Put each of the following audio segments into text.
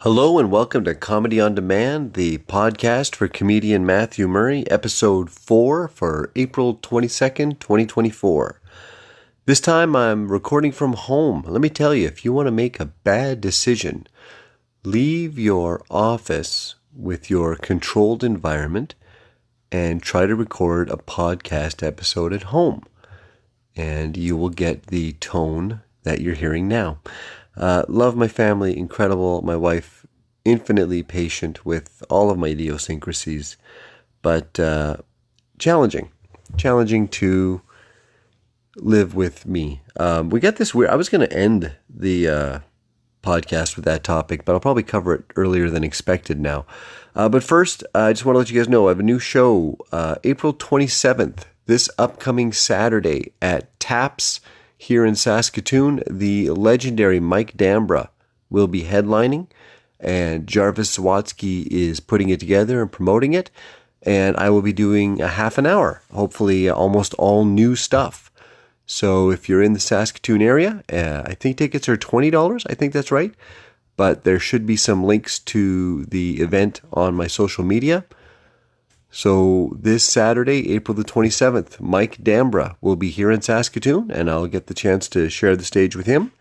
Hello and welcome to Comedy on Demand, the podcast for comedian Matthew Murray, episode 4 for April 22nd, 2024. This time I'm recording from home. Let me tell you, if you want to make a bad decision, leave your office with your controlled environment and try to record a podcast episode at home. And you will get the tone that you're hearing now. Love my family, incredible. My wife, infinitely patient with all of my idiosyncrasies, but challenging to live with me. We got this weird. I was going to end the podcast with that topic, but I'll probably cover it earlier than expected now. But first, I just want to let you guys know I have a new show, April 27th, this upcoming Saturday at Taps here in Saskatoon. The legendary Mike Dambra will be headlining, and Jarvis Sawatsky is putting it together and promoting it. And I will be doing a half an hour, hopefully almost all new stuff. So if you're in the Saskatoon area, I think tickets are $20. I think that's right. But there should be some links to the event on my social media. So this Saturday, April the 27th, Mike Dambra will be here in Saskatoon, and I'll get the chance to share the stage with him.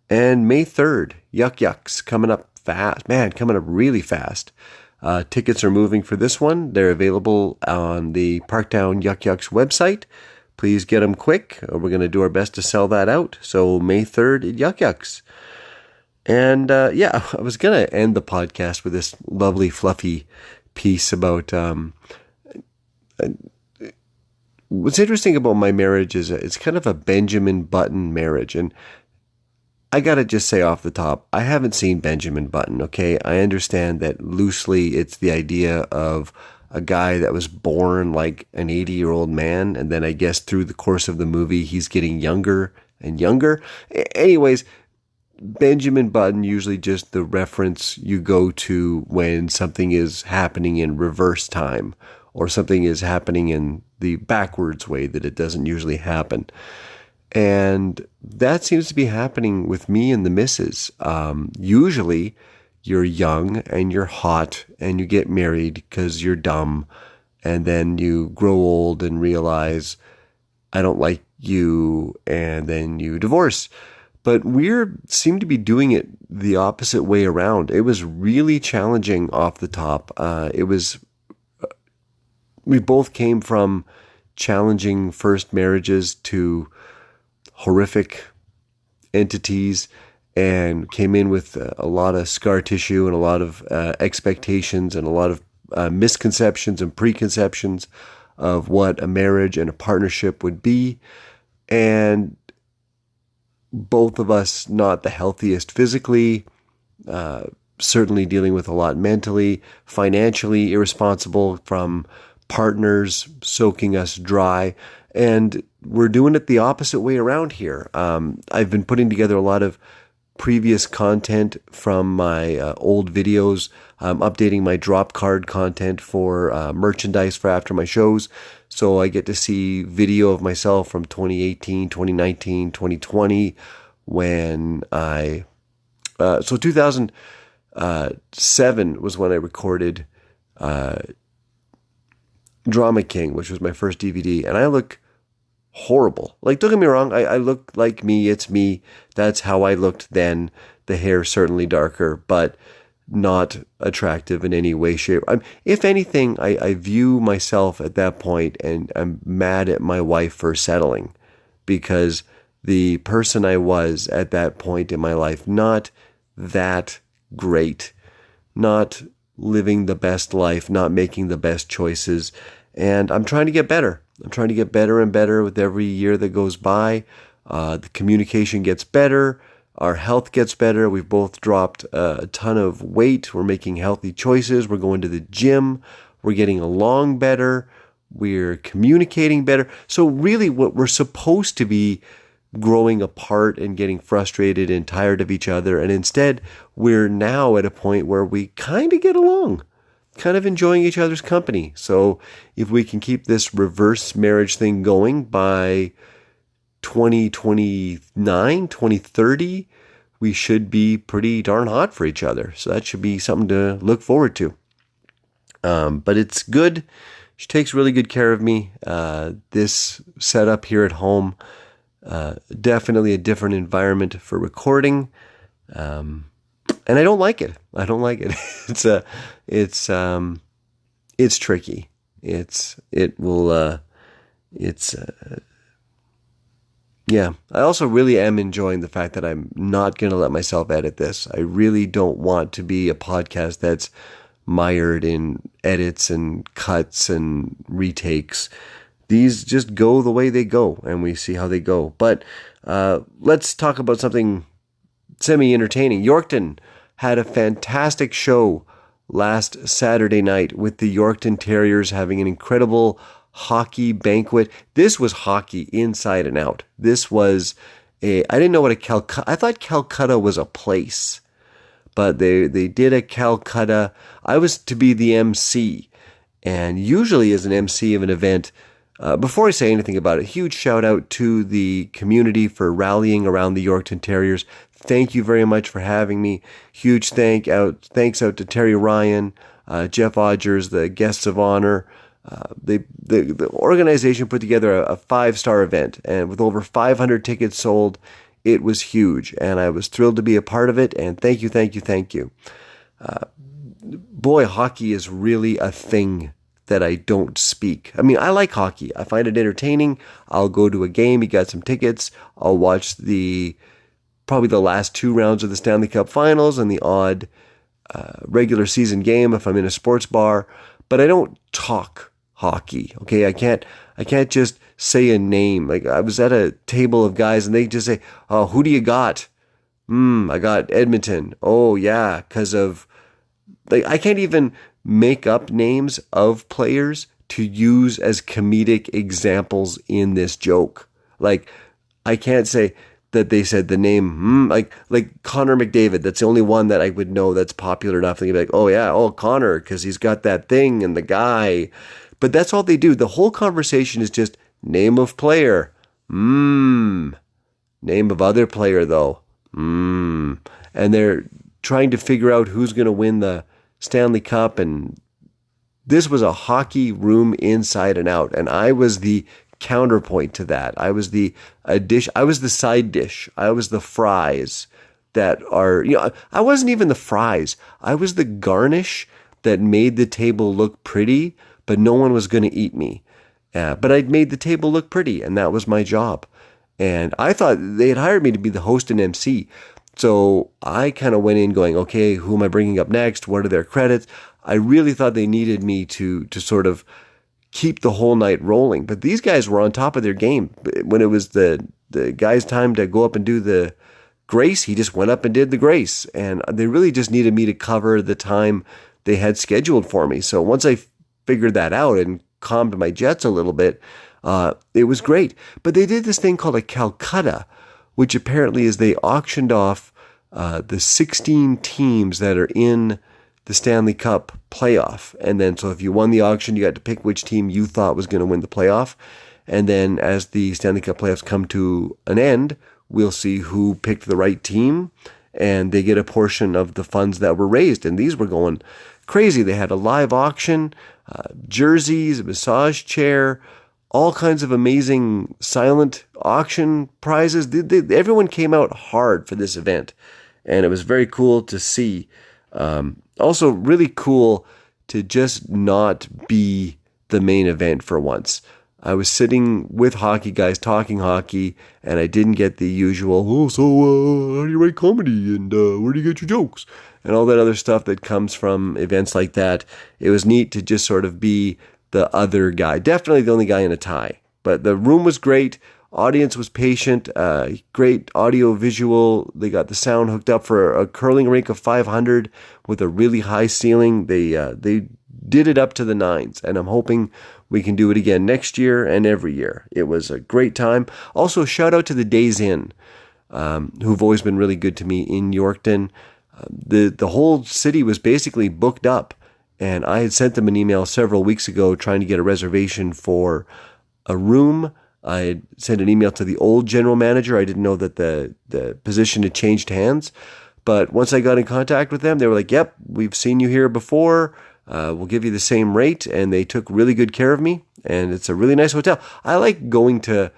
And May 3rd, Yuck Yucks, coming up fast. Man, coming up really fast. Tickets are moving for this one. They're available on the Parktown Yuck Yucks website. Please get them quick. We're going to do our best to sell that out. So May 3rd at Yuck Yucks. And I was going to end the podcast with this lovely, fluffy piece about what's interesting about my marriage is it's kind of a Benjamin Button marriage. And I got to just say off the top, I haven't seen Benjamin Button, okay? I understand that loosely it's the idea of a guy that was born like an 80-year-old man, and then I guess through the course of the movie, he's getting younger and younger. Anyways, Benjamin Button, usually just the reference you go to when something is happening in reverse time or something is happening in the backwards way that it doesn't usually happen. And that seems to be happening with me and the missus. Usually you're young and you're hot and you get married because you're dumb, and then you grow old and realize I don't like you, and then you divorce. But we seem to be doing it the opposite way around. It was really challenging off the top. We both came from challenging first marriages to horrific entities, and came in with a lot of scar tissue and a lot of expectations and a lot of misconceptions and preconceptions of what a marriage and a partnership would be. And both of us not the healthiest physically, certainly dealing with a lot mentally, financially irresponsible from partners soaking us dry. And we're doing it the opposite way around here. I've been putting together a lot of previous content from my old videos, updating my drop card content for merchandise for after my shows. So I get to see video of myself from 2018, 2019, 2020, when 2007 was when I recorded Drama King, which was my first DVD, and I look horrible. Like, don't get me wrong, I look like me, it's me. That's how I looked then. The hair certainly darker, but not attractive in any way, shape. If anything, I view myself at that point, and I'm mad at my wife for settling, because the person I was at that point in my life, not that great, not living the best life, not making the best choices. And I'm trying to get better. I'm trying to get better and better with every year that goes by. The communication gets better. Our health gets better. We've both dropped a ton of weight. We're making healthy choices. We're going to the gym. We're getting along better. We're communicating better. So really what we're supposed to be growing apart and getting frustrated and tired of each other. And instead, we're now at a point where we kind of get along, kind of enjoying each other's company. So if we can keep this reverse marriage thing going by 2029, 2030, we should be pretty darn hot for each other. So that should be something to look forward to. But it's good. She takes really good care of me. This setup here at home, definitely a different environment for recording. And I don't like it. I don't like it. It's tricky. Yeah. I also really am enjoying the fact that I'm not going to let myself edit this. I really don't want to be a podcast that's mired in edits and cuts and retakes. These just go the way they go, and we see how they go. But let's talk about something semi-entertaining. Yorkton had a fantastic show last Saturday night with the Yorkton Terriers having an incredible hockey banquet. This was hockey inside and out. This was I didn't know what a Calcutta, I thought Calcutta was a place, but they did a Calcutta. I was to be the MC, and usually as an MC of an event, before I say anything about it, huge shout out to the community for rallying around the Yorkton Terriers. Thank you very much for having me. Huge thanks out to Terry Ryan, Jeff Odgers, the guests of honor. The organization put together a 5-star event, and with over 500 tickets sold, it was huge, and I was thrilled to be a part of it, and thank you. Boy, hockey is really a thing that I don't speak. I mean, I like hockey. I find it entertaining. I'll go to a game. You got some tickets. I'll watch probably the last 2 rounds of the Stanley Cup Finals and the odd regular season game if I'm in a sports bar, but I don't talk hockey. Okay, I can't just say a name. Like, I was at a table of guys and they just say, "Oh, who do you got?" I got Edmonton. Oh yeah, because of, like, I can't even make up names of players to use as comedic examples in this joke. Like, I can't say that they said the name, like Connor McDavid. That's the only one that I would know that's popular enough. They'd be like, "Oh yeah, oh Connor, because he's got that thing and the guy." But that's all they do. The whole conversation is just name of player. Name of other player though. And they're trying to figure out who's going to win the Stanley Cup. And this was a hockey room inside and out. And I was the counterpoint to that. I was the I was the side dish. I was the fries that are, I wasn't even the fries. I was the garnish that made the table look pretty, but no one was going to eat me. But I'd made the table look pretty, and that was my job. And I thought they had hired me to be the host and MC. So I kind of went in going, okay, who am I bringing up next? What are their credits? I really thought they needed me to sort of keep the whole night rolling. But these guys were on top of their game. When it was the guy's time to go up and do the grace, he just went up and did the grace. And they really just needed me to cover the time they had scheduled for me. So once I figured that out and calmed my jets a little bit, it was great. But they did this thing called a Calcutta, which apparently is they auctioned off the 16 teams that are in the Stanley Cup playoff. And then, so if you won the auction, you got to pick which team you thought was going to win the playoff. And then as the Stanley Cup playoffs come to an end, we'll see who picked the right team, and they get a portion of the funds that were raised. And these were going crazy. They had a live auction, jerseys, a massage chair, all kinds of amazing silent auction prizes. Everyone came out hard for this event, and it was very cool to see. Also really cool to just not be the main event for once. I was sitting with hockey guys talking hockey, and I didn't get the usual, how do you write comedy, and where do you get your jokes, and all that other stuff that comes from events like that. It was neat to just sort of be the other guy. Definitely the only guy in a tie. But the room was great. Audience was patient. Great audio visual. They got the sound hooked up for a curling rink of 500 with a really high ceiling. They did it up to the nines, and I'm hoping we can do it again next year and every year. It was a great time. Also, shout out to the Days Inn, who've always been really good to me in Yorkton. The whole city was basically booked up, and I had sent them an email several weeks ago trying to get a reservation for a room I had sent an email to the old general manager. I didn't know that the position had changed hands. But once I got in contact with them, they were like, yep, we've seen you here before. We'll give you the same rate. And they took really good care of me. And it's a really nice hotel. I like going to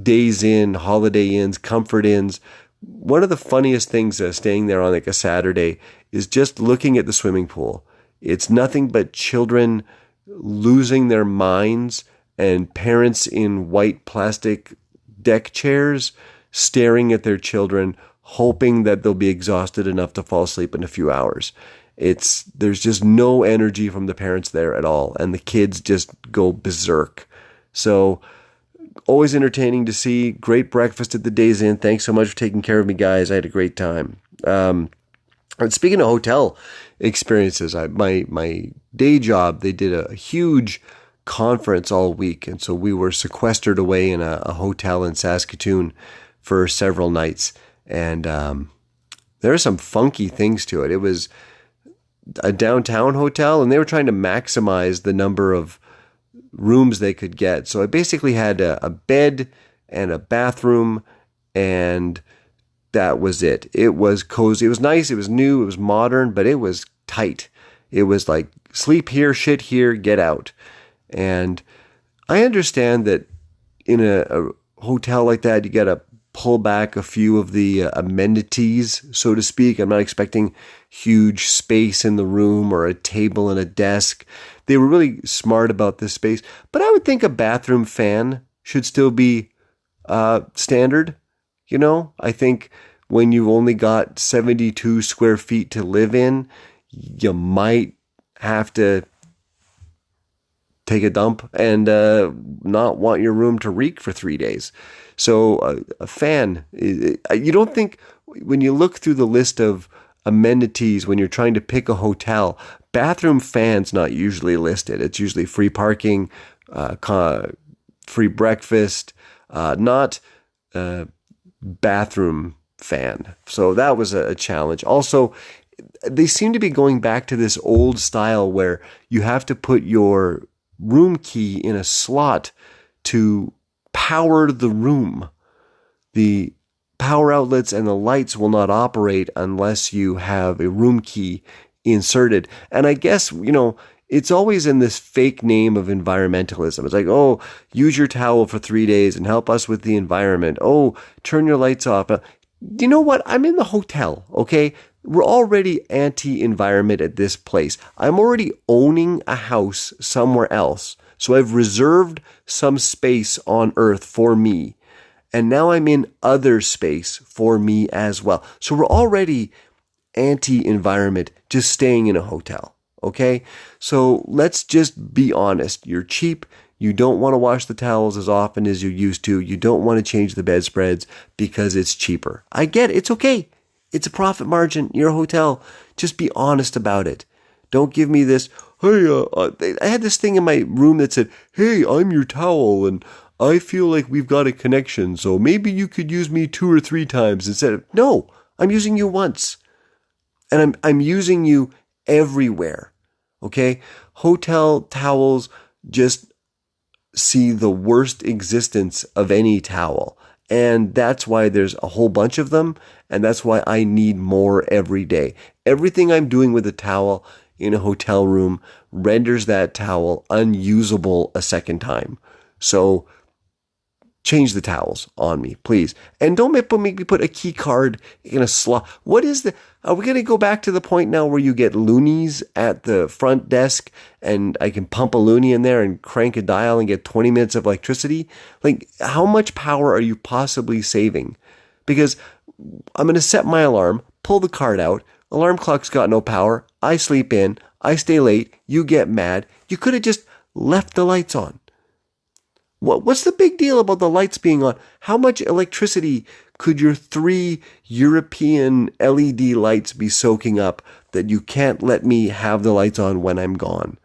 Days Inn, Holiday Inns, Comfort Inns. One of the funniest things staying there on like a Saturday is just looking at the swimming pool. It's nothing but children losing their minds and parents in white plastic deck chairs staring at their children, hoping that they'll be exhausted enough to fall asleep in a few hours. There's just no energy from the parents there at all, and the kids just go berserk. So always entertaining to see. Great breakfast at the Days Inn. Thanks so much for taking care of me, guys. I had a great time. And speaking of hotel experiences, my day job, they did a huge conference all week, and so we were sequestered away in a hotel in Saskatoon for several nights. And there are some funky things to it. It was a downtown hotel, and they were trying to maximize the number of rooms they could get. So I basically had a bed and a bathroom, and that was it. It was cozy. It was nice. It was new. It was modern, but it was tight. It was like sleep here, shit here, get out. And I understand that in a hotel like that, you got to pull back a few of the amenities, so to speak. I'm not expecting huge space in the room or a table and a desk. They were really smart about this space. But I would think a bathroom fan should still be standard. You know, I think when you've only got 72 square feet to live in, you might have to take a dump and not want your room to reek for 3 days. So a fan, you don't think, when you look through the list of amenities when you're trying to pick a hotel, bathroom fan's not usually listed. It's usually free parking, free breakfast, not bathroom fan. So that was a challenge. Also, they seem to be going back to this old style where you have to put your room key in a slot to power the room. The power outlets and the lights will not operate unless you have a room key inserted. And I guess, it's always in this fake name of environmentalism. It's like, oh, use your towel for 3 days and help us with the environment. Oh, turn your lights off. You know what? I'm in the hotel, okay? We're already anti-environment at this place. I'm already owning a house somewhere else. So I've reserved some space on earth for me. And now I'm in other space for me as well. So we're already anti-environment just staying in a hotel. Okay? So let's just be honest. You're cheap. You don't want to wash the towels as often as you used to. You don't want to change the bedspreads because it's cheaper. I get it. It's okay. It's a profit margin. You're a hotel. Just be honest about it. Don't give me this, hey, I had this thing in my room that said, hey, I'm your towel, and I feel like we've got a connection, so maybe you could use me 2 or 3 times instead of, no, I'm using you once. And I'm using you everywhere. Okay? Hotel towels just see the worst existence of any towel. And that's why there's a whole bunch of them. And that's why I need more every day. Everything I'm doing with a towel in a hotel room renders that towel unusable a second time. So change the towels on me, please. And don't make me put a key card in a slot. Are we going to go back to the point now where you get loonies at the front desk and I can pump a loonie in there and crank a dial and get 20 minutes of electricity? Like, how much power are you possibly saving? Because I'm going to set my alarm, pull the card out, alarm clock's got no power, I sleep in, I stay late, you get mad. You could have just left the lights on. What's the big deal about the lights being on? How much electricity could your 3 European LED lights be soaking up that you can't let me have the lights on when I'm gone?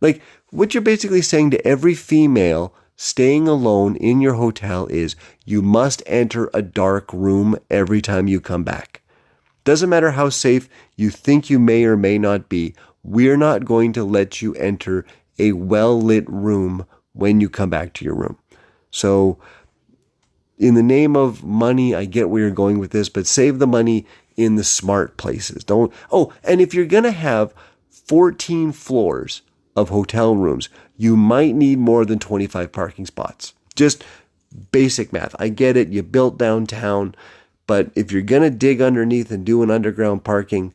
Like, what you're basically saying to every female staying alone in your hotel is you must enter a dark room every time you come back. Doesn't matter how safe you think you may or may not be, we're not going to let you enter a well-lit room when you come back to your room. So in the name of money, I get where you're going with this, but save the money in the smart places. And if you're going to have 14 floors of hotel rooms, you might need more than 25 parking spots. Just basic math. I get it. You built downtown, but if you're going to dig underneath and do an underground parking,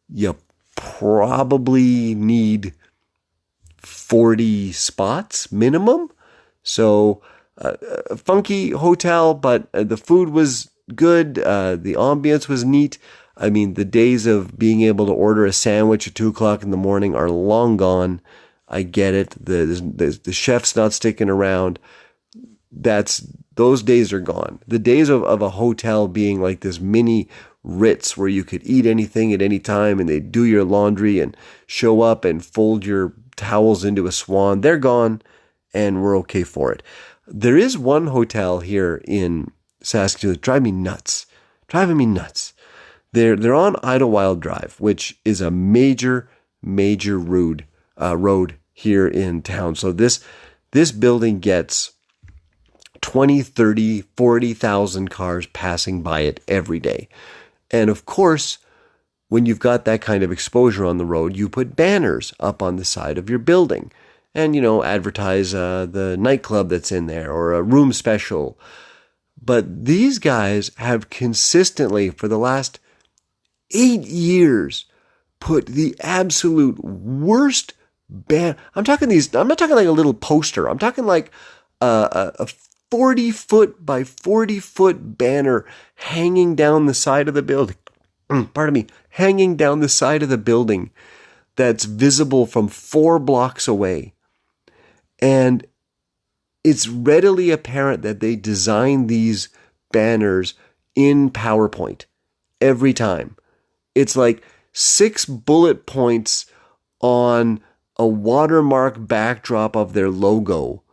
you probably need 40 spots minimum. So a funky hotel, but the food was good. The ambience was neat. I mean, the days of being able to order a sandwich at 2:00 in the morning are long gone. I get it. The chef's not sticking around. Those days are gone. The days of a hotel being like this mini Ritz where you could eat anything at any time and they do your laundry and show up and fold your towels into a swan, they're gone, and we're okay for it. There is one hotel here in Saskatoon that driving me nuts. They're on Idlewild Drive, which is a major road here in town. So this building gets 20, 30, 40,000 cars passing by it every day. And of course, when you've got that kind of exposure on the road, you put banners up on the side of your building and, advertise the nightclub that's in there or a room special. But these guys have consistently, for the last 8 years, put the absolute worst I'm not talking like a little poster. I'm talking like a 40-foot by 40-foot banner hanging down the side of the building. Hanging down the side of the building that's visible from 4 blocks away. And it's readily apparent that they design these banners in PowerPoint every time. It's like 6 bullet points on a watermark backdrop of their logo.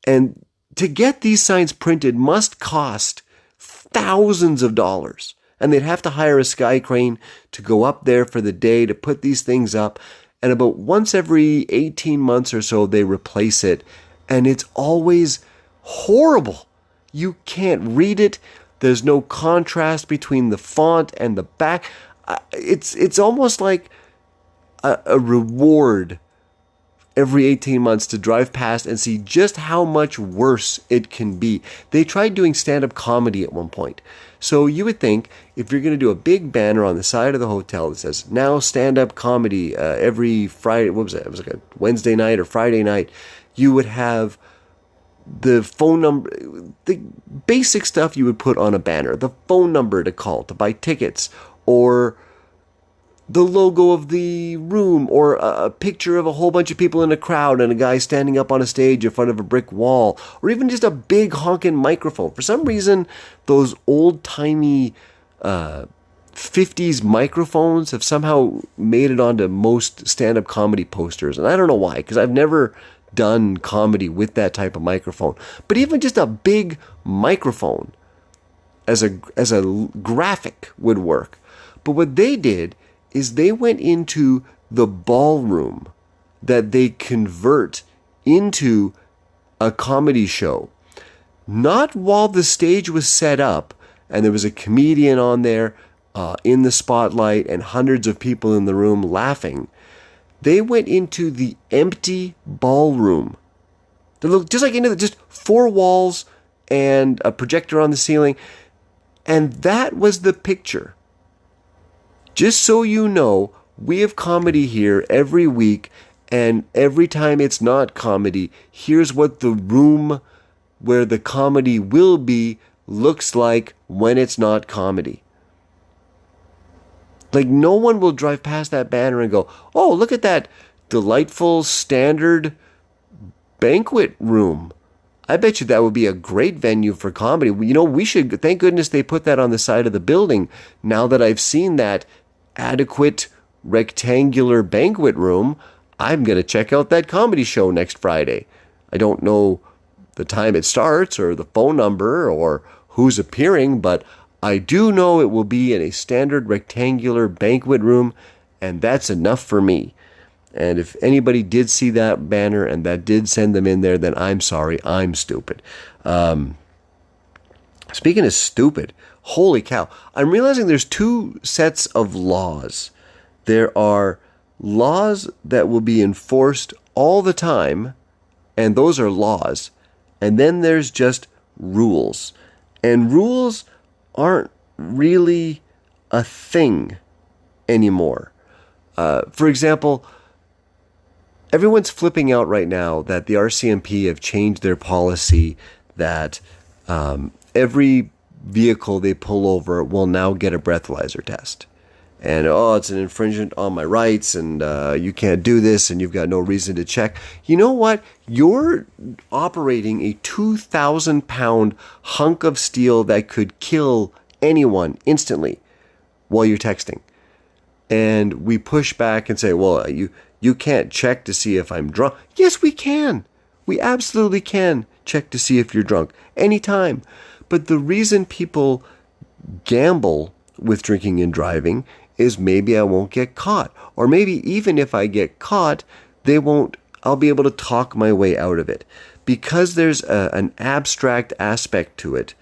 And to get these signs printed must cost thousands of dollars. And they'd have to hire a sky crane to go up there for the day to put these things up. And about once every 18 months or so, they replace it. And it's always horrible. You can't read it. There's no contrast between the font and the back. It's almost like a reward every 18 months to drive past and see just how much worse it can be. They tried doing stand-up comedy at one point. So you would think if you're going to do a big banner on the side of the hotel that says, now stand-up comedy every Friday, what was it? It was like a Wednesday night or Friday night. You would have the phone number, the basic stuff you would put on a banner, the phone number to call to buy tickets, or the logo of the room, or a picture of a whole bunch of people in a crowd and a guy standing up on a stage in front of a brick wall, or even just a big honking microphone. For some reason, those old-timey 50s microphones have somehow made it onto most stand-up comedy posters. And I don't know why, because I've never done comedy with that type of microphone. But even just a big microphone as a graphic would work. But what they did is they went into the ballroom that they convert into a comedy show. Not while the stage was set up and there was a comedian on there in the spotlight and hundreds of people in the room laughing. They went into the empty ballroom. They looked just like just 4 walls and a projector on the ceiling. And that was the picture. Just so you know, we have comedy here every week, and every time it's not comedy, here's what the room where the comedy will be looks like when it's not comedy. Like, no one will drive past that banner and go, oh, look at that delightful standard banquet room. I bet you that would be a great venue for comedy. We should, thank goodness they put that on the side of the building. Now that I've seen that adequate rectangular banquet room, I'm going to check out that comedy show next Friday. I don't know the time it starts or the phone number or who's appearing, but I do know it will be in a standard rectangular banquet room, and that's enough for me. And if anybody did see that banner and that did send them in there, then I'm sorry, I'm stupid. Speaking of stupid, holy cow, I'm realizing there's two sets of laws. There are laws that will be enforced all the time, and those are laws. And then there's just rules. And rules aren't really a thing anymore. For example, everyone's flipping out right now that the RCMP have changed their policy that every vehicle they pull over will now get a breathalyzer test. And, it's an infringement on my rights, and you can't do this, and you've got no reason to check. You know what? You're operating a 2,000-pound hunk of steel that could kill anyone instantly while you're texting. And we push back and say, well, you can't check to see if I'm drunk. Yes, we can. We absolutely can check to see if you're drunk anytime. But the reason people gamble with drinking and driving is maybe I won't get caught. Or maybe even if I get caught, I'll be able to talk my way out of it. Because there's an abstract aspect to it,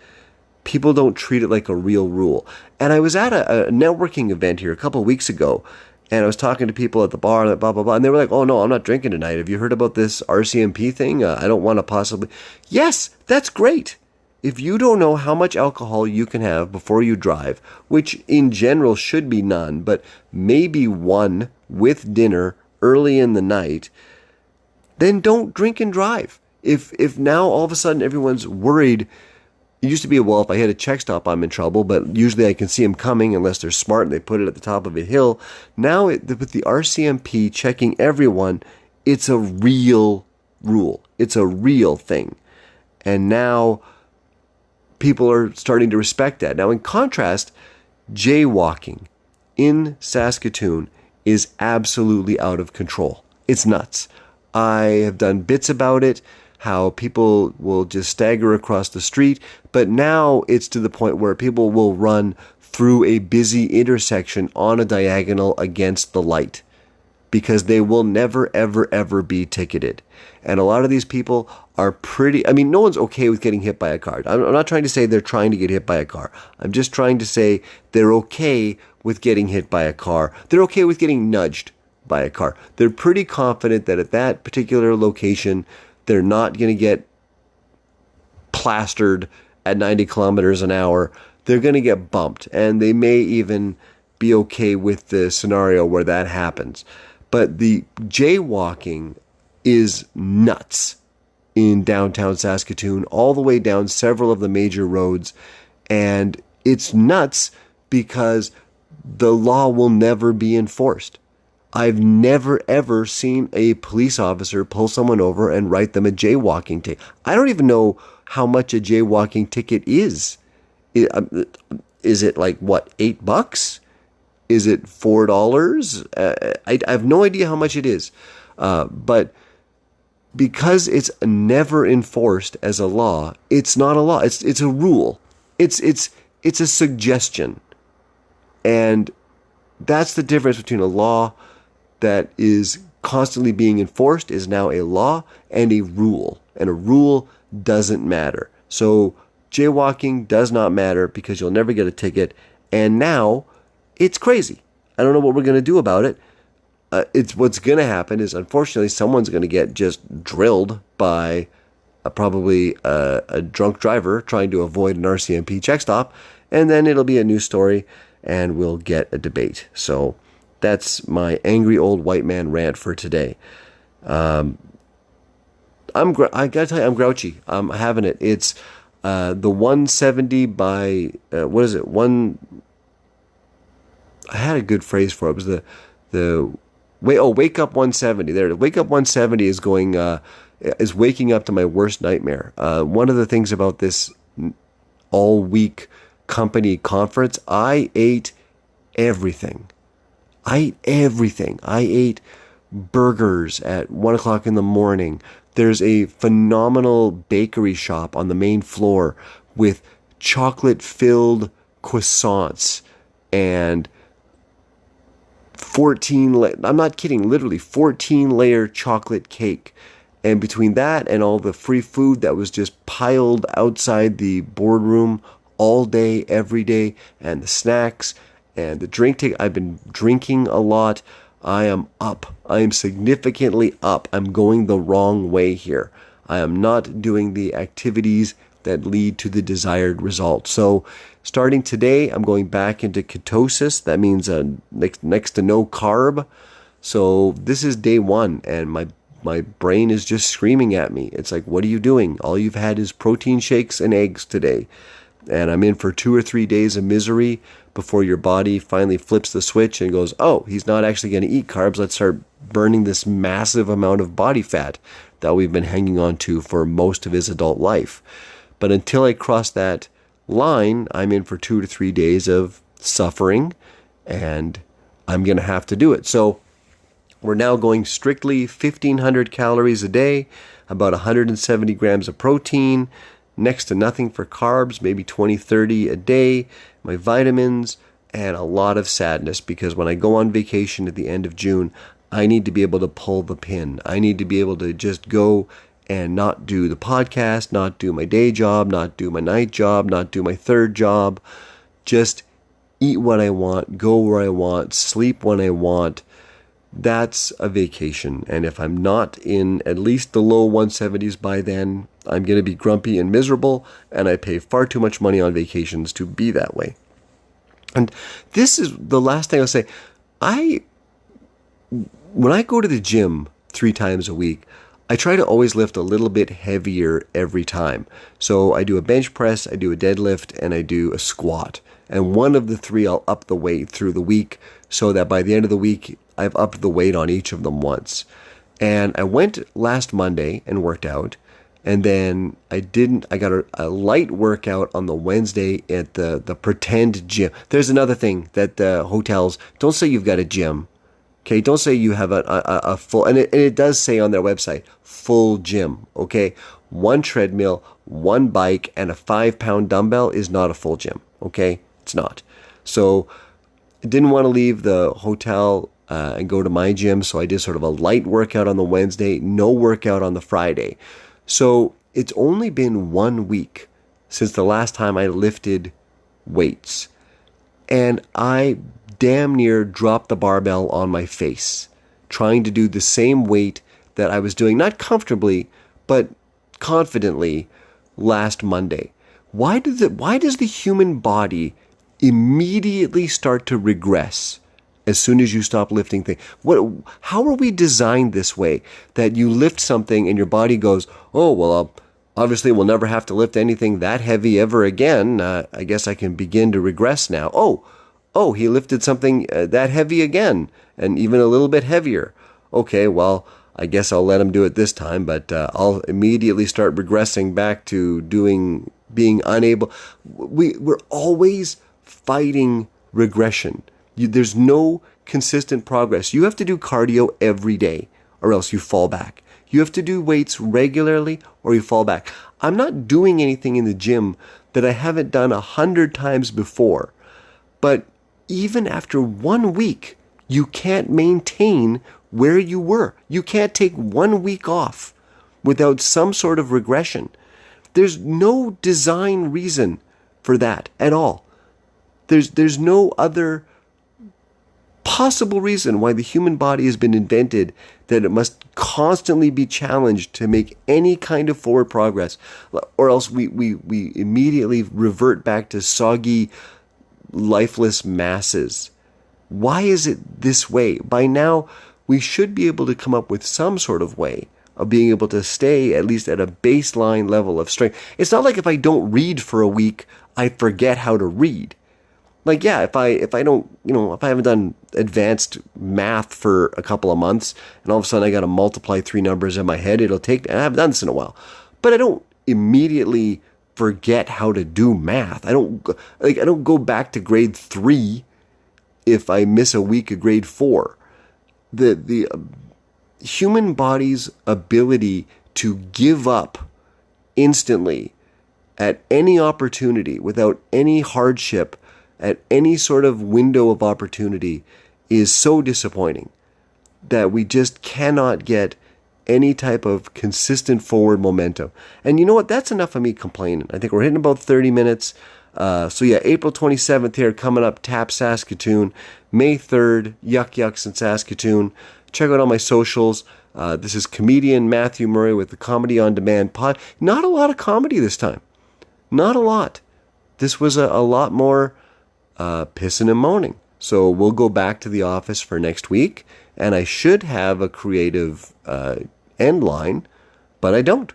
people don't treat it like a real rule. And I was at a networking event here a couple of weeks ago, and I was talking to people at the bar, blah, blah, blah, and they were like, oh, no, I'm not drinking tonight. Have you heard about this RCMP thing? I don't want to possibly... Yes, that's great. If you don't know how much alcohol you can have before you drive, which in general should be none, but maybe one with dinner early in the night, then don't drink and drive. If now all of a sudden everyone's worried... It used to be, well, if I hit a check stop, I'm in trouble, but usually I can see them coming unless they're smart and they put it at the top of a hill. Now, with the RCMP checking everyone, it's a real rule. It's a real thing. And now people are starting to respect that. Now, in contrast, jaywalking in Saskatoon is absolutely out of control. It's nuts. I have done bits about it, how people will just stagger across the street, but now it's to the point where people will run through a busy intersection on a diagonal against the light because they will never, ever, ever be ticketed. And a lot of these people are no one's okay with getting hit by a car. I'm not trying to say they're trying to get hit by a car. I'm just trying to say they're okay with getting hit by a car. They're okay with getting nudged by a car. They're pretty confident that at that particular location, they're not going to get plastered at 90 kilometers an hour. They're going to get bumped, and they may even be okay with the scenario where that happens. But the jaywalking is nuts in downtown Saskatoon, all the way down several of the major roads. And it's nuts because the law will never be enforced. I've never, ever seen a police officer pull someone over and write them a jaywalking ticket. I don't even know how much a jaywalking ticket is. Is it like, what, $8? Is it $4? I have no idea how much it is. But because it's never enforced as a law, it's not a law. It's a rule. It's a suggestion. And that's the difference between a law that is constantly being enforced is now a law and a rule. And a rule doesn't matter. So jaywalking does not matter because you'll never get a ticket. And now it's crazy. I don't know what we're going to do about it. What's going to happen is, unfortunately, someone's going to get just drilled by probably a drunk driver trying to avoid an RCMP check stop. And then it'll be a news story and we'll get a debate. So that's my angry old white man rant for today. I gotta tell you, I'm grouchy. I'm having it. It's the 170 by what is it? I had a good phrase for it. It was Wake Up 170. There, Wake Up 170 is going is waking up to my worst nightmare. One of the things about this all week company conference, I ate everything. I ate burgers at 1 o'clock in the morning. There's a phenomenal bakery shop on the main floor with chocolate-filled croissants and I'm not kidding, literally 14-layer chocolate cake. And between that and all the free food that was just piled outside the boardroom all day, every day, and the snacks and the drink I've been drinking a lot. I am up. I am significantly up. I'm going the wrong way here. I am not doing the activities that lead to the desired result. So starting today, I'm going back into ketosis. That means next to no carb. So this is day one, and my brain is just screaming at me. It's like, what are you doing? All you've had is protein shakes and eggs today. And I'm in for 2 or 3 days of misery before your body finally flips the switch and goes, oh, he's not actually going to eat carbs. Let's start burning this massive amount of body fat that we've been hanging on to for most of his adult life. But until I cross that line, I'm in for 2 to 3 days of suffering, and I'm going to have to do it. So we're now going strictly 1,500 calories a day, about 170 grams of protein, next to nothing for carbs, maybe 20, 30 a day, my vitamins, and a lot of sadness, because when I go on vacation at the end of June, I need to be able to pull the pin. I need to be able to just go and not do the podcast, not do my day job, not do my night job, not do my third job, just eat what I want, go where I want, sleep when I want. That's a vacation. And if I'm not in at least the low 170s by then, I'm going to be grumpy and miserable, and I pay far too much money on vacations to be that way. And this is the last thing I'll say. When I go to the gym 3 times a week, I try to always lift a little bit heavier every time. So I do a bench press, I do a deadlift, and I do a squat. And one of the 3, I'll up the weight through the week so that by the end of the week, I've upped the weight on each of them once. And I went last Monday and worked out. And then I got a light workout on the Wednesday at the pretend gym. There's another thing that hotels, don't say you've got a gym. Okay, don't say you have a full, and it does say on their website, full gym, okay? 1 treadmill, 1 bike, and a 5-pound dumbbell is not a full gym, okay? It's not. So I didn't want to leave the hotel and go to my gym, so I did sort of a light workout on the Wednesday, no workout on the Friday. So it's only been 1 week since the last time I lifted weights, and I damn near dropped the barbell on my face, trying to do the same weight that I was doing, not comfortably, but confidently last Monday. Why does the human body immediately start to regress as soon as you stop lifting things? How are we designed this way that you lift something and your body goes, oh, well, obviously we'll never have to lift anything that heavy ever again. I guess I can begin to regress now. Oh, he lifted something that heavy again, and even a little bit heavier. Okay, well, I guess I'll let him do it this time, but I'll immediately start regressing back to being unable. We're always fighting regression. There's no consistent progress. You have to do cardio every day, or else you fall back. You have to do weights regularly, or you fall back. I'm not doing anything in the gym that I haven't done 100 times before, but even after 1 week, you can't maintain where you were. You can't take 1 week off without some sort of regression. There's no design reason for that at all. There's no other possible reason why the human body has been invented that it must constantly be challenged to make any kind of forward progress, or else we immediately revert back to soggy, lifeless masses. Why is it this way? By now, we should be able to come up with some sort of way of being able to stay at least at a baseline level of strength. It's not like if I don't read for a week, I forget how to read. Like, yeah, if I haven't done advanced math for a couple of months and all of a sudden I got to multiply 3 numbers in my head, I haven't done this in a while. But I don't immediately forget how to do math. I don't go back to grade 3 if I miss a week of grade 4. The human body's ability to give up instantly at any opportunity without any hardship, at any sort of window of opportunity, is so disappointing that we just cannot get any type of consistent forward momentum. And you know what? That's enough of me complaining. I think we're hitting about 30 minutes. So yeah, April 27th here coming up, Tap Saskatoon. May 3rd, Yuck Yucks in Saskatoon. Check out all my socials. This is comedian Matthew Murray with the Comedy on Demand pod. Not a lot of comedy this time. Not a lot. This was a lot more pissing and moaning. So we'll go back to the office for next week, and I should have a creative end line, but I don't.